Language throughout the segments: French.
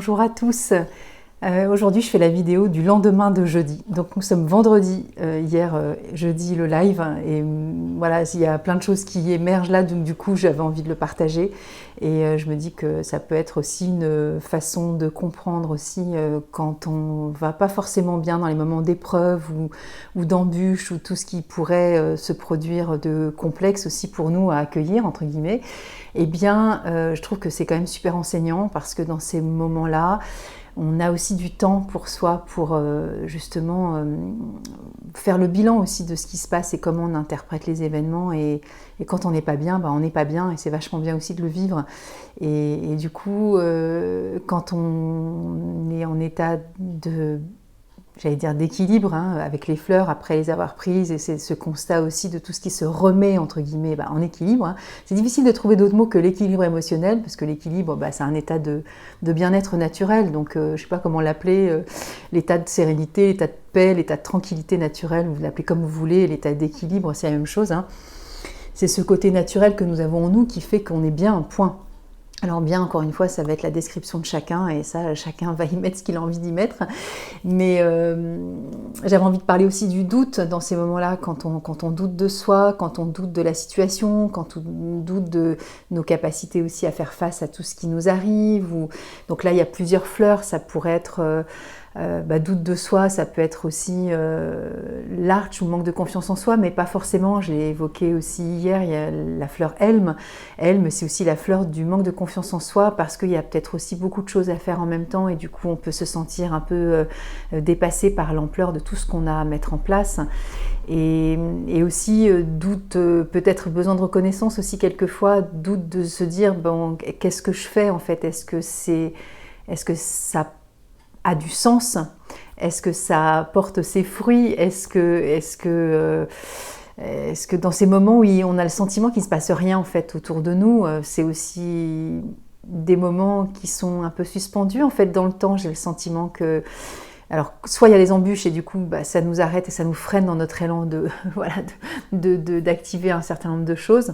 bonjour à tous. Aujourd'hui, je fais la vidéo du lendemain de jeudi. Donc, nous sommes vendredi, hier jeudi le live. Et voilà, il y a plein de choses qui émergent là, donc du coup, j'avais envie de le partager. Et je me dis que ça peut être aussi une façon de comprendre aussi quand on va pas forcément bien dans les moments d'épreuve ou d'embûches ou tout ce qui pourrait se produire de complexe aussi pour nous à accueillir, entre guillemets. Eh bien, je trouve que c'est quand même super enseignant parce que dans ces moments-là, on a aussi du temps pour soi, pour justement faire le bilan aussi de ce qui se passe et comment on interprète les événements. Et quand on n'est pas bien, on n'est pas bien et c'est vachement bien aussi de le vivre. Et du coup, quand on est en état de... j'allais dire d'équilibre avec les fleurs après les avoir prises, et c'est ce constat aussi de tout ce qui se remet entre guillemets en équilibre. C'est difficile de trouver d'autres mots que l'équilibre émotionnel, parce que l'équilibre c'est un état de bien-être naturel, donc je ne sais pas comment l'appeler, l'état de sérénité, l'état de paix, l'état de tranquillité naturelle, vous l'appelez comme vous voulez, l'état d'équilibre c'est la même chose. C'est ce côté naturel que nous avons en nous qui fait qu'on est bien, point. Alors bien, encore une fois, ça va être la description de chacun, et ça, chacun va y mettre ce qu'il a envie d'y mettre. Mais j'avais envie de parler aussi du doute dans ces moments-là, quand on doute de soi, quand on doute de la situation, quand on doute de nos capacités aussi à faire face à tout ce qui nous arrive. Donc là, il y a plusieurs fleurs, ça pourrait être... doute de soi, ça peut être aussi l'arche ou manque de confiance en soi, mais pas forcément. Je l'ai évoqué aussi hier, il y a la fleur Helme. Helme, c'est aussi la fleur du manque de confiance en soi, parce qu'il y a peut-être aussi beaucoup de choses à faire en même temps, et du coup on peut se sentir un peu dépassé par l'ampleur de tout ce qu'on a à mettre en place. Et aussi doute, peut-être besoin de reconnaissance aussi quelquefois, doute de se dire qu'est-ce que je fais en fait, est-ce que ça a du sens? Est-ce que ça porte ses fruits? Est-ce que dans ces moments où on a le sentiment qu'il ne se passe rien en fait autour de nous, c'est aussi des moments qui sont un peu suspendus en fait dans le temps. J'ai le sentiment que... Alors, soit il y a les embûches et du coup, ça nous arrête et ça nous freine dans notre élan d'activer un certain nombre de choses.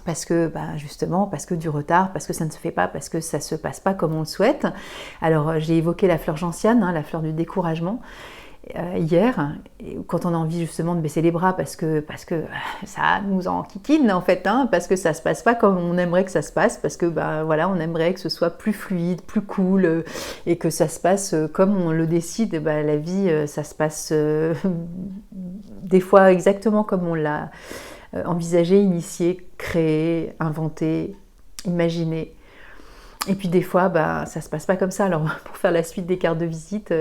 Parce que, justement, parce que du retard, parce que ça ne se fait pas, parce que ça ne se passe pas comme on le souhaite. Alors, j'ai évoqué la fleur gentiane, la fleur du découragement, hier, quand on a envie justement de baisser les bras, parce que ça nous enquiquine en fait, parce que ça ne se passe pas comme on aimerait que ça se passe, parce que on aimerait que ce soit plus fluide, plus cool, et que ça se passe comme on le décide. La vie, ça se passe des fois exactement comme on l'a envisager, initier, créer, inventer, imaginer. Et puis des fois, ça se passe pas comme ça. Alors pour faire la suite des cartes de visite,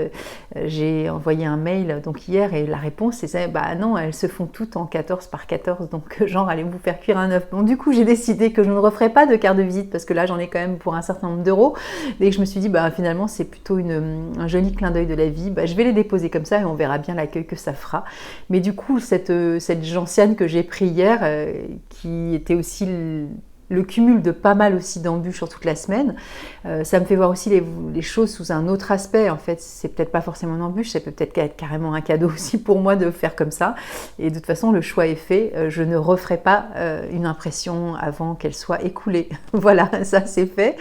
j'ai envoyé un mail donc hier, et la réponse c'est non, elles se font toutes en 14 par 14, donc genre allez vous faire cuire un œuf. Bon, du coup j'ai décidé que je ne referai pas de cartes de visite, parce que là j'en ai quand même pour un certain nombre d'euros, et que je me suis dit finalement c'est plutôt un joli clin d'œil de la vie. Je vais les déposer comme ça et on verra bien l'accueil que ça fera. Mais du coup cette gentiane que j'ai pris hier, qui était aussi le cumul de pas mal aussi d'embûches sur toute la semaine, ça me fait voir aussi les choses sous un autre aspect. En fait, c'est peut-être pas forcément une embûche, ça peut peut-être être carrément un cadeau aussi pour moi de faire comme ça. Et de toute façon, le choix est fait. Je ne referai pas une impression avant qu'elle soit écoulée. Voilà, ça c'est fait.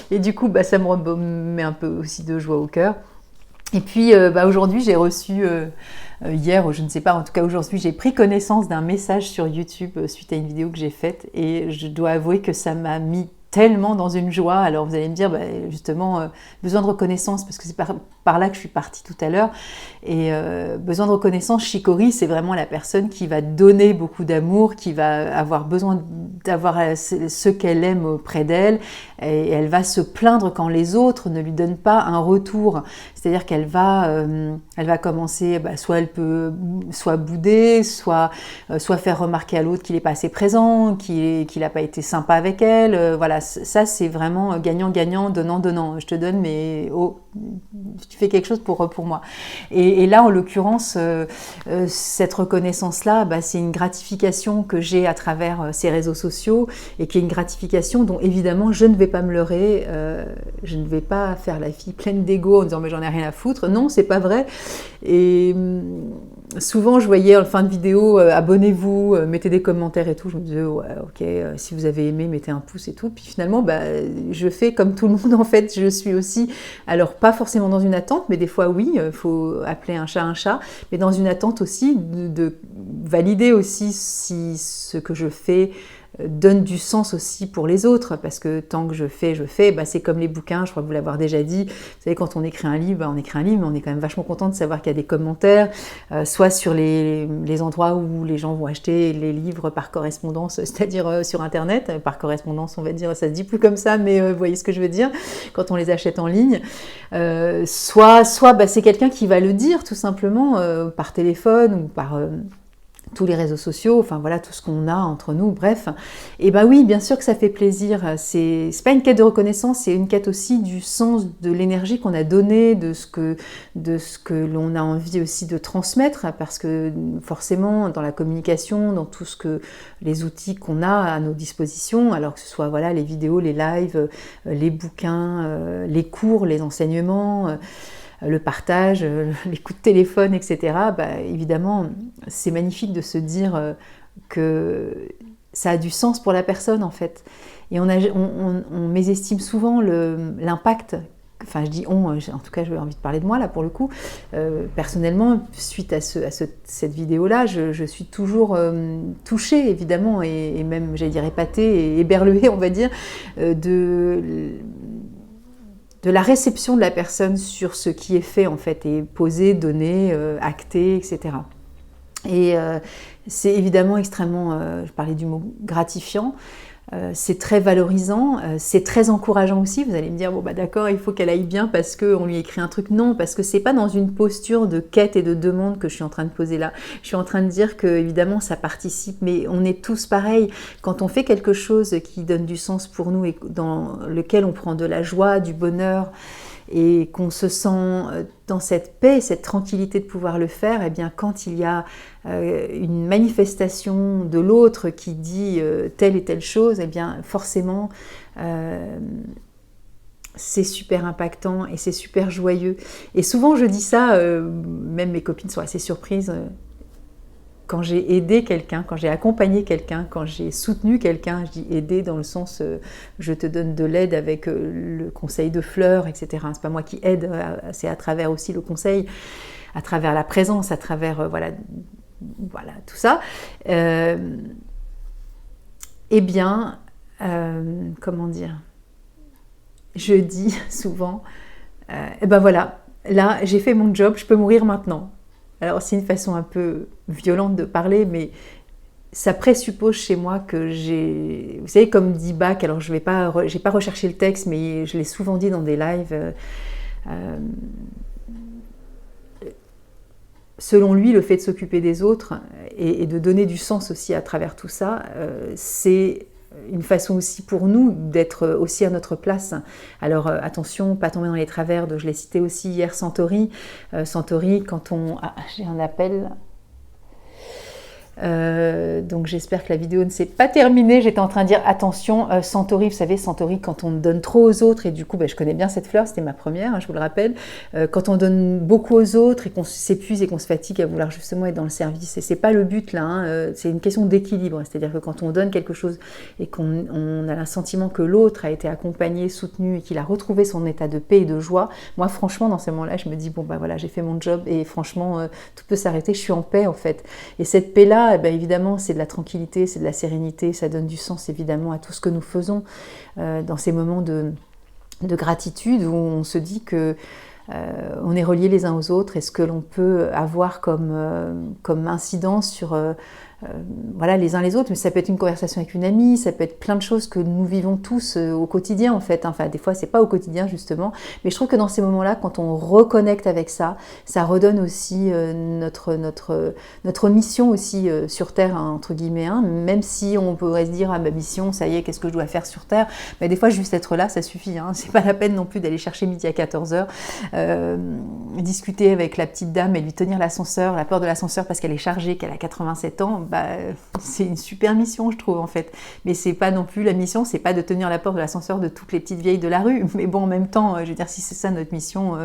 Et du coup, ça me met un peu aussi de joie au cœur. Et puis aujourd'hui, j'ai reçu, hier, ou je ne sais pas, en tout cas aujourd'hui, j'ai pris connaissance d'un message sur YouTube suite à une vidéo que j'ai faite, et je dois avouer que ça m'a mis tellement dans une joie. Alors vous allez me dire, justement, besoin de reconnaissance, parce que c'est par là que je suis partie tout à l'heure. Et besoin de reconnaissance, Shikori, c'est vraiment la personne qui va donner beaucoup d'amour, qui va avoir besoin d'avoir ce qu'elle aime auprès d'elle, et elle va se plaindre quand les autres ne lui donnent pas un retour. C'est-à-dire qu'elle va commencer, soit elle peut soit bouder, soit faire remarquer à l'autre qu'il n'est pas assez présent, qu'il n'a pas été sympa avec elle. Voilà, ça c'est vraiment gagnant-gagnant, donnant-donnant. Je te donne, mais tu fais quelque chose pour moi. Et là, en l'occurrence, cette reconnaissance-là, c'est une gratification que j'ai à travers ces réseaux sociaux, et qui est une gratification dont évidemment je ne vais pas me leurrer. Je ne vais pas faire la fille pleine d'ego en disant mais j'en ai rien à foutre. Non, c'est pas vrai. Et souvent, je voyais en fin de vidéo, abonnez-vous, mettez des commentaires et tout. Je me disais, ouais, ok, si vous avez aimé, mettez un pouce et tout. Puis finalement, je fais comme tout le monde, en fait. Je suis aussi, alors pas forcément dans une attente, mais des fois, oui, il faut appeler un chat, mais dans une attente aussi de valider aussi si ce que je fais donne du sens aussi pour les autres, parce que tant que je fais, c'est comme les bouquins, je crois que vous l'avez déjà dit, vous savez, quand on écrit un livre, on écrit un livre, mais on est quand même vachement content de savoir qu'il y a des commentaires, soit sur les endroits où les gens vont acheter les livres par correspondance, c'est-à-dire sur Internet, par correspondance, on va dire, ça se dit plus comme ça, mais vous voyez ce que je veux dire, quand on les achète en ligne, soit c'est quelqu'un qui va le dire tout simplement par téléphone ou par tous les réseaux sociaux, enfin voilà, tout ce qu'on a entre nous, bref. Et oui, bien sûr que ça fait plaisir. C'est pas une quête de reconnaissance, c'est une quête aussi du sens de l'énergie qu'on a donnée, de ce que l'on a envie aussi de transmettre, parce que forcément, dans la communication, dans tout ce que les outils qu'on a à nos dispositions, alors que ce soit voilà les vidéos, les lives, les bouquins, les cours, les enseignements, le partage, les coups de téléphone, etc., évidemment, c'est magnifique de se dire que ça a du sens pour la personne, en fait. Et on mésestime souvent l'impact, enfin je dis on, en tout cas j'ai envie de parler de moi là pour le coup, personnellement, suite à cette vidéo-là, je suis toujours touchée, évidemment, et même, j'allais dire, épatée et éberluée, on va dire, de la réception de la personne sur ce qui est fait, en fait, et posé, donné, acté, etc. Et c'est évidemment extrêmement, je parlais du mot gratifiant, c'est très valorisant, c'est très encourageant aussi. Vous allez me dire, bon d'accord, il faut qu'elle aille bien parce qu'on lui écrit un truc. Non, parce que c'est pas dans une posture de quête et de demande que je suis en train de poser là. Je suis en train de dire que, évidemment, ça participe, mais on est tous pareils. Quand on fait quelque chose qui donne du sens pour nous et dans lequel on prend de la joie, du bonheur, et qu'on se sent dans cette paix, cette tranquillité de pouvoir le faire, et bien quand il y a une manifestation de l'autre qui dit telle et telle chose, et bien forcément c'est super impactant et c'est super joyeux. Et souvent je dis ça, même mes copines sont assez surprises, quand j'ai aidé quelqu'un, quand j'ai accompagné quelqu'un, quand j'ai soutenu quelqu'un, je dis aider dans le sens je te donne de l'aide avec le conseil de fleurs, etc. C'est pas moi qui aide, c'est à travers aussi le conseil, à travers la présence, à travers voilà tout ça. Eh bien, comment dire, je dis souvent, voilà, là j'ai fait mon job, je peux mourir maintenant. Alors c'est une façon un peu violente de parler, mais ça présuppose chez moi que j'ai... Vous savez, comme dit Bach, alors j'ai pas recherché le texte, mais je l'ai souvent dit dans des lives, selon lui, le fait de s'occuper des autres et de donner du sens aussi à travers tout ça, c'est une façon aussi pour nous d'être aussi à notre place. Alors attention, pas tomber dans les travers je l'ai cité aussi hier, Santori. Santori, quand on... Ah, j'ai un appel... donc j'espère que la vidéo ne s'est pas terminée. J'étais en train de dire attention, Santori, vous savez, Santori, quand on donne trop aux autres, et du coup je connais bien cette fleur, c'était ma première, je vous le rappelle, quand on donne beaucoup aux autres et qu'on s'épuise et qu'on se fatigue à vouloir justement être dans le service, et c'est pas le but là, c'est une question d'équilibre, c'est-à-dire que quand on donne quelque chose et qu'on a le sentiment que l'autre a été accompagné, soutenu et qu'il a retrouvé son état de paix et de joie, moi franchement dans ces moments-là je me dis bon voilà, j'ai fait mon job et franchement tout peut s'arrêter, je suis en paix en fait. Et cette paix là, évidemment, c'est de la tranquillité, c'est de la sérénité, ça donne du sens évidemment à tout ce que nous faisons dans ces moments de gratitude où on se dit que on est reliés les uns aux autres, et ce que l'on peut avoir comme incidence sur voilà, les uns les autres, mais ça peut être une conversation avec une amie, ça peut être plein de choses que nous vivons tous au quotidien en fait, enfin des fois c'est pas au quotidien justement, mais je trouve que dans ces moments-là, quand on reconnecte avec ça, ça redonne aussi notre mission aussi sur Terre, hein, entre guillemets, hein, même si on pourrait se dire ma mission, ça y est, qu'est-ce que je dois faire sur Terre, mais des fois juste être là, ça suffit, hein, c'est pas la peine non plus d'aller chercher midi à 14h, discuter avec la petite dame et lui tenir l'ascenseur, la peur de l'ascenseur parce qu'elle est chargée, qu'elle a 87 ans, c'est une super mission, je trouve, en fait. Mais c'est pas non plus la mission, c'est pas de tenir la porte de l'ascenseur de toutes les petites vieilles de la rue. Mais bon, en même temps, je veux dire, si c'est ça notre mission,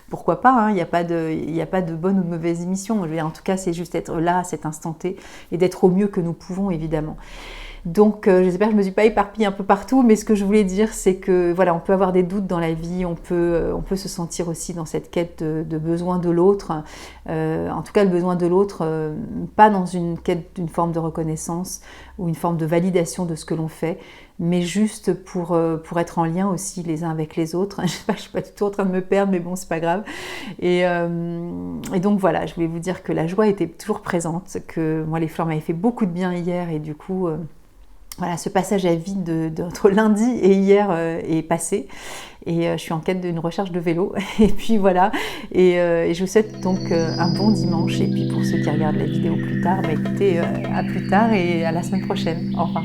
pourquoi pas, hein. Il n'y a pas de bonne ou de mauvaise mission. Je veux dire, en tout cas, c'est juste être là à cet instant T et d'être au mieux que nous pouvons, évidemment. Donc j'espère que je ne me suis pas éparpillée un peu partout, mais ce que je voulais dire, c'est que voilà, on peut avoir des doutes dans la vie, on peut se sentir aussi dans cette quête de besoin de l'autre, en tout cas le besoin de l'autre, pas dans une quête d'une forme de reconnaissance ou une forme de validation de ce que l'on fait, mais juste pour être en lien aussi les uns avec les autres. Je ne suis pas du tout en train de me perdre, mais bon, c'est pas grave. Et donc voilà, je voulais vous dire que la joie était toujours présente, que moi les fleurs m'avaient fait beaucoup de bien hier, et du coup... Voilà, ce passage à vide entre lundi et hier est passé, et je suis en quête d'une recharge de vélo, et puis voilà, et je vous souhaite donc un bon dimanche, et puis pour ceux qui regardent la vidéo plus tard, écoutez, à plus tard et à la semaine prochaine, au revoir.